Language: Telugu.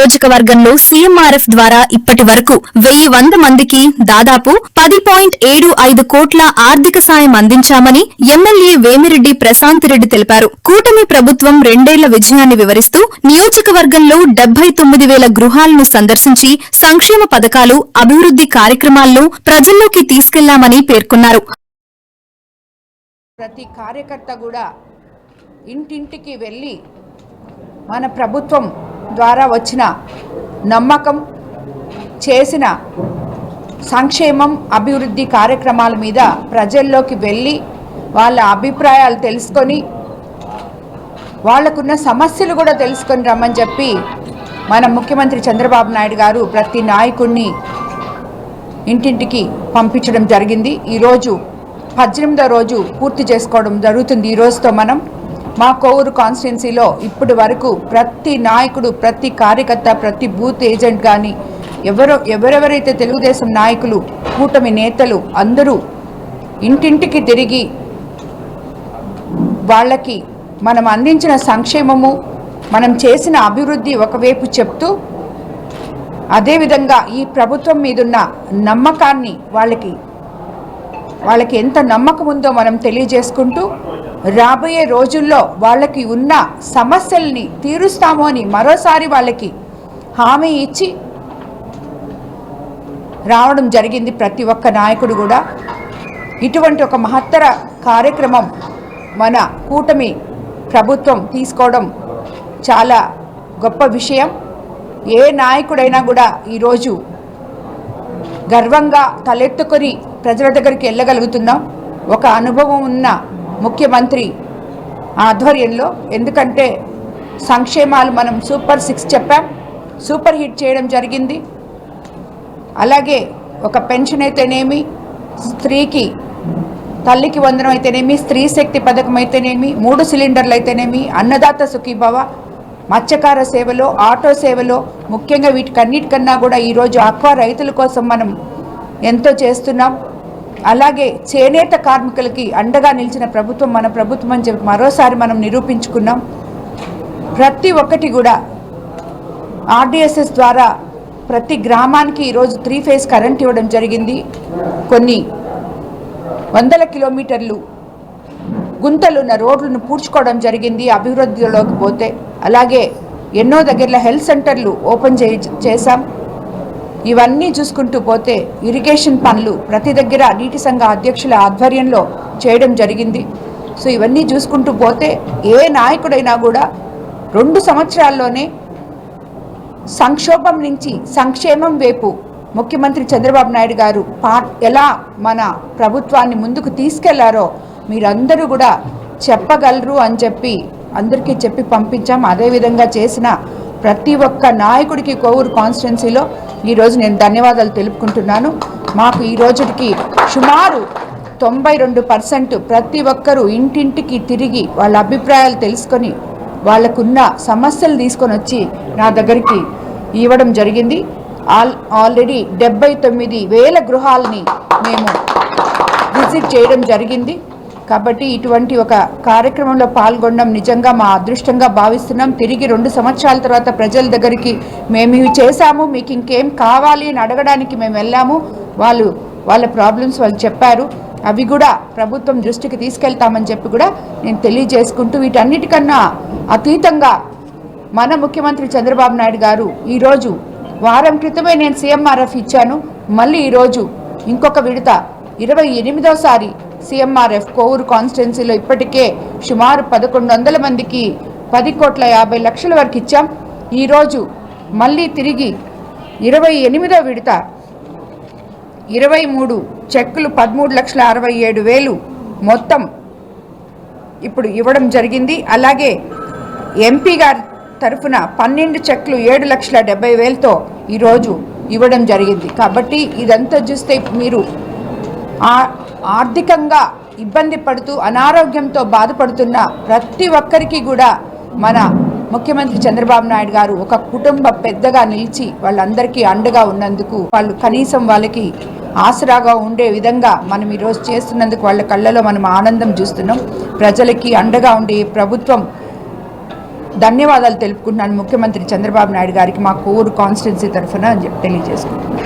నియోజకవర్గంలో సీఎంఆర్ఎఫ్ ద్వారా ఇప్పటి వరకు 1,100 మందికి దాదాపు 10.75 కోట్ల ఆర్థిక సాయం అందించామని ఎమ్మెల్యే వేమిరెడ్డి ప్రశాంత్ రెడ్డి తెలిపారు. కూటమి ప్రభుత్వం 2 ఏళ్ల విజయాన్ని వివరిస్తూ నియోజకవర్గంలో 79,000 గృహాలను సందర్శించి సంక్షేమ పథకాలు, అభివృద్ది కార్యక్రమాలను ప్రజల్లోకి తీసుకెళ్లామని పేర్కొన్నారు. ప్రతి కార్యకర్త కూడా ఇంటింటికి వెళ్ళి మన ప్రభుత్వం ద్వారా వచ్చిన నమ్మకం, చేసిన సంక్షేమం, అభివృద్ధి కార్యక్రమాల మీద ప్రజల్లోకి వెళ్ళి వాళ్ళ అభిప్రాయాలు తెలుసుకొని వాళ్ళకున్న సమస్యలు కూడా తెలుసుకొని రమ్మని చెప్పి మన ముఖ్యమంత్రి చంద్రబాబు నాయుడు గారు ప్రతి నాయకుడిని ఇంటింటికి పంపించడం జరిగింది. ఈరోజు 18వ రోజు పూర్తి చేసుకోవడం జరుగుతుంది. ఈ రోజుతో మనం మా కోవూరు కాన్స్టిట్యున్సీలో ఇప్పటి వరకు ప్రతి నాయకుడు, ప్రతి కార్యకర్త, ప్రతి బూత్ ఏజెంట్ కానీ ఎవరెవరైతే తెలుగుదేశం నాయకులు, కూటమి నేతలు అందరూ ఇంటింటికి తిరిగి వాళ్ళకి మనం అందించిన సంక్షేమము, మనం చేసిన అభివృద్ధి ఒకవైపు చెప్తూ అదేవిధంగా ఈ ప్రభుత్వం మీదున్న నమ్మకాన్ని వాళ్ళకి ఎంత నమ్మకం ఉందో మనం తెలియజేసుకుంటూ రాబోయే రోజుల్లో వాళ్ళకి ఉన్న సమస్యల్ని తీరుస్తాము అని మరోసారి వాళ్ళకి హామీ ఇచ్చి రావడం జరిగింది. ప్రతి ఒక్క నాయకుడు కూడా ఇటువంటి ఒక మహత్తర కార్యక్రమం మన కూటమి ప్రభుత్వం తీసుకోవడం చాలా గొప్ప విషయం. ఏ నాయకుడైనా కూడా ఈరోజు గర్వంగా తలెత్తుకొని ప్రజల దగ్గరికి వెళ్ళగలుగుతున్నాం ఒక అనుభవం ఉన్న ముఖ్యమంత్రి ఆధ్వర్యంలో. ఎందుకంటే సంక్షేమాలు మనం సూపర్ 6 చెప్పాం, సూపర్ హిట్ చేయడం జరిగింది. అలాగే ఒక పెన్షన్ అయితేనేమి, స్త్రీకి తల్లికి వందనం అయితేనేమి, స్త్రీ శక్తి పథకం అయితేనేమి, 3 సిలిండర్లు అయితేనేమి, అన్నదాత సుఖీభవ, మత్స్యకార సేవలో, ఆటో సేవలో, ముఖ్యంగా వీటికన్నిటికన్నా కూడా ఈరోజు ఆక్వా రైతుల కోసం మనం ఎంతో చేస్తున్నాం. అలాగే చేనేత కార్మికులకి అండగా నిలిచిన ప్రభుత్వం మన ప్రభుత్వం అని చెప్పి మరోసారి మనం నిరూపించుకున్నాం. ప్రతి ఒక్కటి కూడా ఆర్డీఎస్ఎస్ ద్వారా ప్రతి గ్రామానికి ఈరోజు 3 ఫేజ్ కరెంట్ ఇవ్వడం జరిగింది. కొన్ని వందల కిలోమీటర్లు గుంతలున్న రోడ్లను పూడ్చుకోవడం జరిగింది అభివృద్ధిలోకి పోతే. అలాగే ఎన్నో దగ్గరలో హెల్త్ సెంటర్లు ఓపెన్ చేశాం. ఇవన్నీ చూసుకుంటూ పోతే ఇరిగేషన్ పనులు ప్రతి దగ్గర నీటి సంఘ అధ్యక్షుల ఆధ్వర్యంలో చేయడం జరిగింది. సో ఇవన్నీ చూసుకుంటూ పోతే ఏ నాయకుడైనా కూడా 2 సంవత్సరాల్లోనే సంక్షోభం నుంచి సంక్షేమం వైపు ముఖ్యమంత్రి చంద్రబాబు నాయుడు గారు ఎలా మన ప్రభుత్వాన్ని ముందుకు తీసుకెళ్లారో మీరందరూ కూడా చెప్పగలరు అని చెప్పి అందరికీ చెప్పి పంపించాం. అదేవిధంగా చేసిన ప్రతి ఒక్క నాయకుడికి కోవూరు కాన్స్టిట్యున్సీలో ఈరోజు నేను ధన్యవాదాలు తెలుపుకుంటున్నాను. మాకు ఈ రోజుకి సుమారు 92% ప్రతి ఒక్కరూ ఇంటింటికి తిరిగి వాళ్ళ అభిప్రాయాలు తెలుసుకొని వాళ్ళకున్న సమస్యలు తీసుకొని వచ్చి నా దగ్గరికి ఇవ్వడం జరిగింది. ఆల్రెడీ 79,000 గృహాలని మేము విజిట్ చేయడం జరిగింది. కాబట్టి ఇటువంటి ఒక కార్యక్రమంలో పాల్గొనడం నిజంగా మా అదృష్టంగా భావిస్తున్నాం. తిరిగి 2 సంవత్సరాల తర్వాత ప్రజల దగ్గరికి మేము ఇవి చేశాము, మీకు ఇంకేం కావాలి అని అడగడానికి మేము వెళ్ళాము. వాళ్ళ ప్రాబ్లమ్స్ వాళ్ళు చెప్పారు. అవి కూడా ప్రభుత్వం దృష్టికి తీసుకెళ్తామని చెప్పి కూడా నేను తెలియజేసుకుంటూ వీటన్నిటికన్నా అతీతంగా మన ముఖ్యమంత్రి చంద్రబాబు నాయుడు గారు ఈరోజు వారం క్రితమే నేను సీఎంఆర్ఎఫ్ ఇచ్చాను. మళ్ళీ ఈరోజు ఇంకొక విడత 28వ సీఎంఆర్ఎఫ్ కోవూరు కాన్స్టిట్యున్సీలో ఇప్పటికే సుమారు 1,100 మందికి 10,50,00,000 వరకు ఇచ్చాం. ఈరోజు మళ్ళీ తిరిగి 28వ విడత 23 చెక్కులు 13,67,000 మొత్తం ఇప్పుడు ఇవ్వడం జరిగింది. అలాగే ఎంపీ గారి తరఫున 12 చెక్లు 7,70,000తో ఈరోజు ఇవ్వడం జరిగింది. కాబట్టి ఇదంతా చూస్తే మీరు ఆర్థికంగా ఇబ్బంది పడుతూ అనారోగ్యంతో బాధపడుతున్న ప్రతి ఒక్కరికి కూడా మన ముఖ్యమంత్రి చంద్రబాబు నాయుడు గారు ఒక కుటుంబ పెద్దగా నిలిచి వాళ్ళందరికీ అండగా ఉన్నందుకు వాళ్ళు కనీసం వాళ్ళకి ఆసరాగా ఉండే విధంగా మనం ఈరోజు చేస్తున్నందుకు వాళ్ళ కళ్ళలో మనం ఆనందం చూస్తున్నాం. ప్రజలకి అండగా ఉండే ప్రభుత్వం ధన్యవాదాలు తెలుపుకుంటున్నాను ముఖ్యమంత్రి చంద్రబాబు నాయుడు గారికి మా కోర్ కాన్స్టిట్యున్సీ తరఫున అని చెప్పి తెలియజేసుకుంటున్నాను.